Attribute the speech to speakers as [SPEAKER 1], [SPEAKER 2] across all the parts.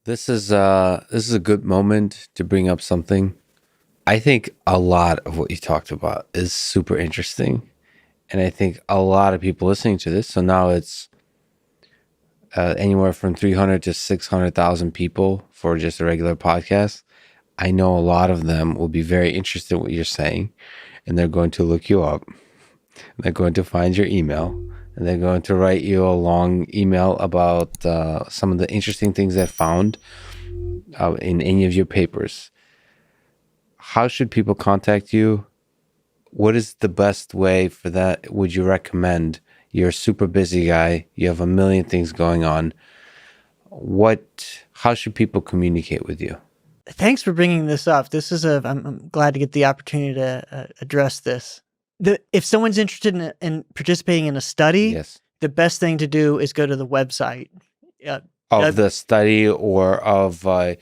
[SPEAKER 1] This is a good moment to bring up something. I think a lot of what you talked about is super interesting, and I think a lot of people listening to this. So now it's anywhere from 300 to 600,000 people for just a regular podcast. I know a lot of them will be very interested in what you're saying, and they're going to look you up. They're going to find your email, and they're going to write you a long email about some of the interesting things they found in any of your papers. How should people contact you? What is the best way for that? Would you recommend? You're a super busy guy. You have a million things going on. How should people communicate with you?
[SPEAKER 2] Thanks for bringing this up. I'm glad to get the opportunity to address this. If someone's interested in participating in a study,
[SPEAKER 1] Yes.
[SPEAKER 2] the best thing to do is go to the website.
[SPEAKER 1] Of the study or of which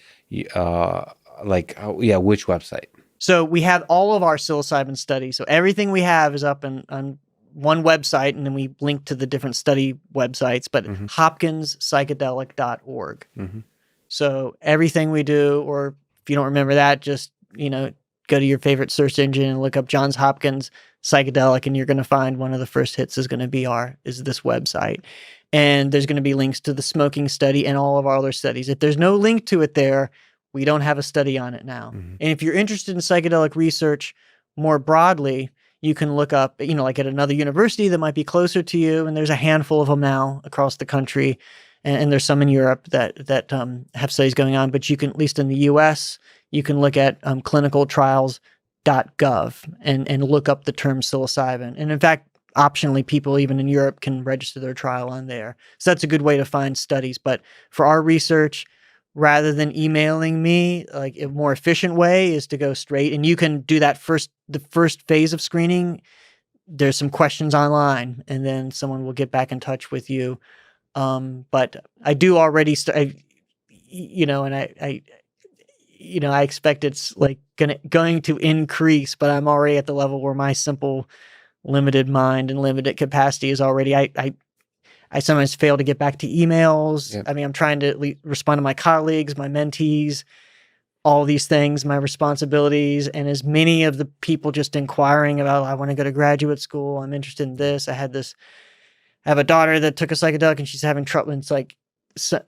[SPEAKER 1] website?
[SPEAKER 2] So we have all of our psilocybin studies. So everything we have is up on one website, and then we link to the different study websites, but hopkinspsychedelic.org.
[SPEAKER 1] Mm-hmm.
[SPEAKER 2] So everything we do, or if you don't remember that, just, go to your favorite search engine and look up Johns Hopkins psychedelic, and you're going to find one of the first hits is going to be this website. And there's going to be links to the smoking study and all of our other studies. If there's no link to it there, we don't have a study on it now.
[SPEAKER 1] Mm-hmm.
[SPEAKER 2] And if you're interested in psychedelic research more broadly, you can look up, like at another university that might be closer to you. And there's a handful of them now across the country. And there's some in Europe that have studies going on. But you can, at least in the US, you can look at clinicaltrials.gov and look up the term psilocybin. And in fact, optionally, people even in Europe can register their trial on there. So that's a good way to find studies. But for our research, rather than emailing me, like a more efficient way is to go straight. And you can do that the first phase of screening. There's some questions online, and then someone will get back in touch with you. But I do already I expect it's like going to increase, but I'm already at the level where my simple limited mind and limited capacity is already, I sometimes fail to get back to emails.
[SPEAKER 1] Yep.
[SPEAKER 2] I mean, I'm trying to respond to my colleagues, my mentees, all these things, my responsibilities, and as many of the people just inquiring about, I want to go to graduate school, I'm interested in this. I have a daughter that took a psychedelic and she's having trouble. And it's like, so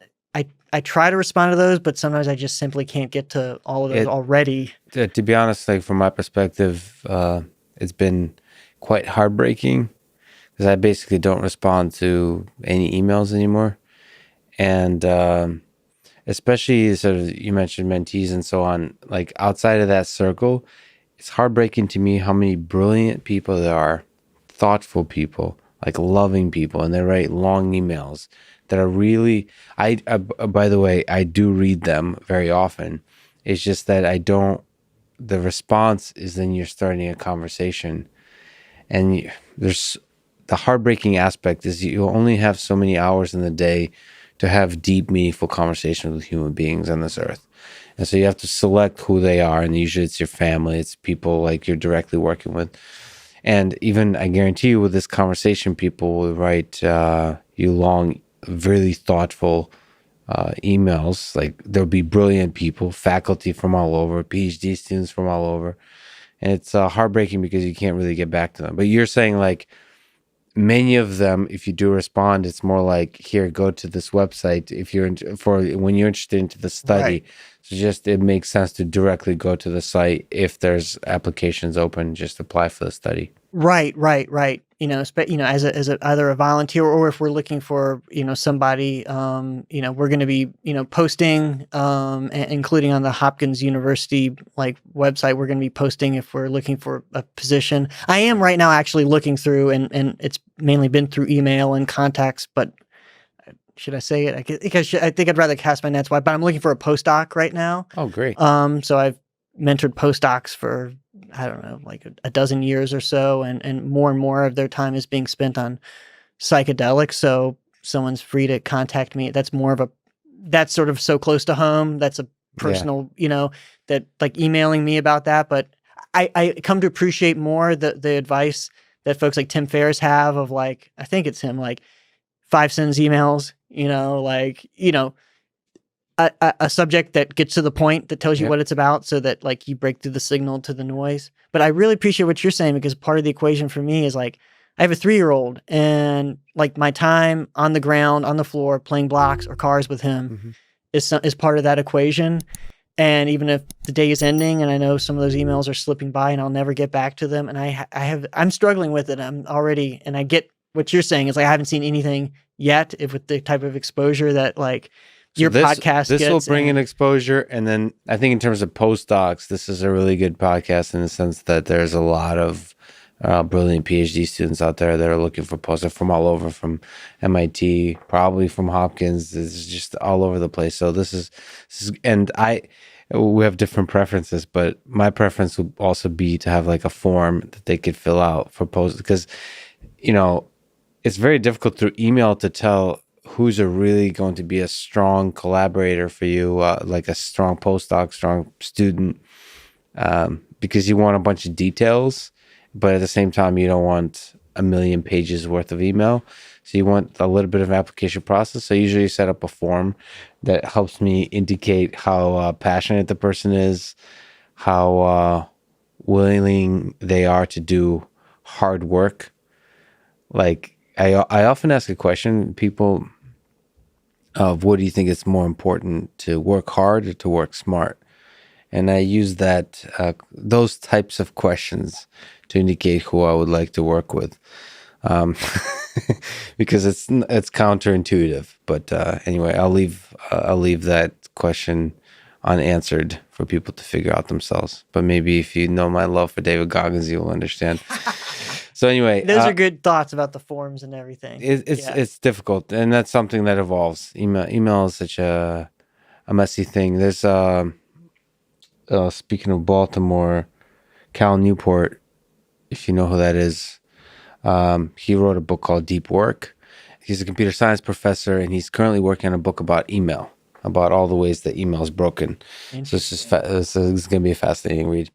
[SPEAKER 2] I try to respond to those, but sometimes I just simply can't get to all of those already.
[SPEAKER 1] To be honest, like from my perspective, it's been quite heartbreaking because I basically don't respond to any emails anymore. And especially sort of, you mentioned mentees and so on, like outside of that circle, it's heartbreaking to me how many brilliant people there are, thoughtful people, like loving people, and they write long emails that are really, by the way, I do read them very often. It's just that the response is then you're starting a conversation, and there's the heartbreaking aspect is you only have so many hours in the day to have deep, meaningful conversations with human beings on this earth. And so you have to select who they are, and usually it's your family, it's people like you're directly working with. And even, I guarantee you, with this conversation, people will write you long, really thoughtful emails. Like there'll be brilliant people, faculty from all over, PhD students from all over. And it's heartbreaking because you can't really get back to them. But you're saying like many of them, if you do respond, it's more like, here, go to this website if you're when you're interested into the study.
[SPEAKER 2] Right.
[SPEAKER 1] So just it makes sense to directly go to the site. If there's applications open, just apply for the study.
[SPEAKER 2] Right. As either a volunteer, or if we're looking for, somebody, we're going to be, posting, including on the Hopkins University website, we're going to be posting if we're looking for a position. I am right now actually looking through, and it's mainly been through email and contacts, but should I say it? I think I'd rather cast my nets wide, but I'm looking for a postdoc right now.
[SPEAKER 1] Oh, great.
[SPEAKER 2] So I've mentored postdocs for, I don't know, like a dozen years or so, and more of their time is being spent on psychedelics. So someone's free to contact me. That's sort of so close to home. That's a personal, that like emailing me about that. But I come to appreciate more the advice that folks like Tim Ferriss have of like, I think it's him, like 5 sentence emails, a subject that gets to the point, that tells you
[SPEAKER 1] Yep.
[SPEAKER 2] what it's about, so that like you break through the signal to the noise. But I really appreciate what you're saying, because part of the equation for me is like I have a 3-year-old, and like my time on the ground, on the floor, playing blocks or cars with him
[SPEAKER 1] Mm-hmm.
[SPEAKER 2] is part of that equation. And even if the day is ending and I know some of those emails are slipping by and I'll never get back to them, and I'm struggling with it. I'm already, and I get what you're saying. Is like I haven't seen anything yet if with the type of exposure that like
[SPEAKER 1] So
[SPEAKER 2] your podcast
[SPEAKER 1] this will
[SPEAKER 2] gets.
[SPEAKER 1] bring in
[SPEAKER 2] And
[SPEAKER 1] exposure, and then I think in terms of postdocs, this is a really good podcast in the sense that there's a lot of brilliant PhD students out there that are looking for postdocs from all over, from MIT, probably from Hopkins. It's just all over the place. So and we have different preferences, but my preference would also be to have like a form that they could fill out for post, because you know it's very difficult through email to tell who's really going to be a strong collaborator for you, like a strong postdoc, strong student, because you want a bunch of details, but at the same time, you don't want a million pages worth of email. So you want a little bit of application process. So I usually set up a form that helps me indicate how passionate the person is, how willing they are to do hard work. Like I often ask a question, people, of what do you think is more important, to work hard or to work smart? And I use those types of questions to indicate who I would like to work with, um, because it's counterintuitive. But anyway, I'll leave that question unanswered for people to figure out themselves. But maybe if you know my love for David Goggins, you will understand. So anyway,
[SPEAKER 2] those are good thoughts about the forms and everything.
[SPEAKER 1] it's difficult, and that's something that evolves. Email is such a messy thing. There's speaking of Baltimore, Cal Newport, if you know who that is, he wrote a book called Deep Work. He's a computer science professor, and he's currently working on a book about email, about all the ways that email is broken. So it's just it's going to be a fascinating read.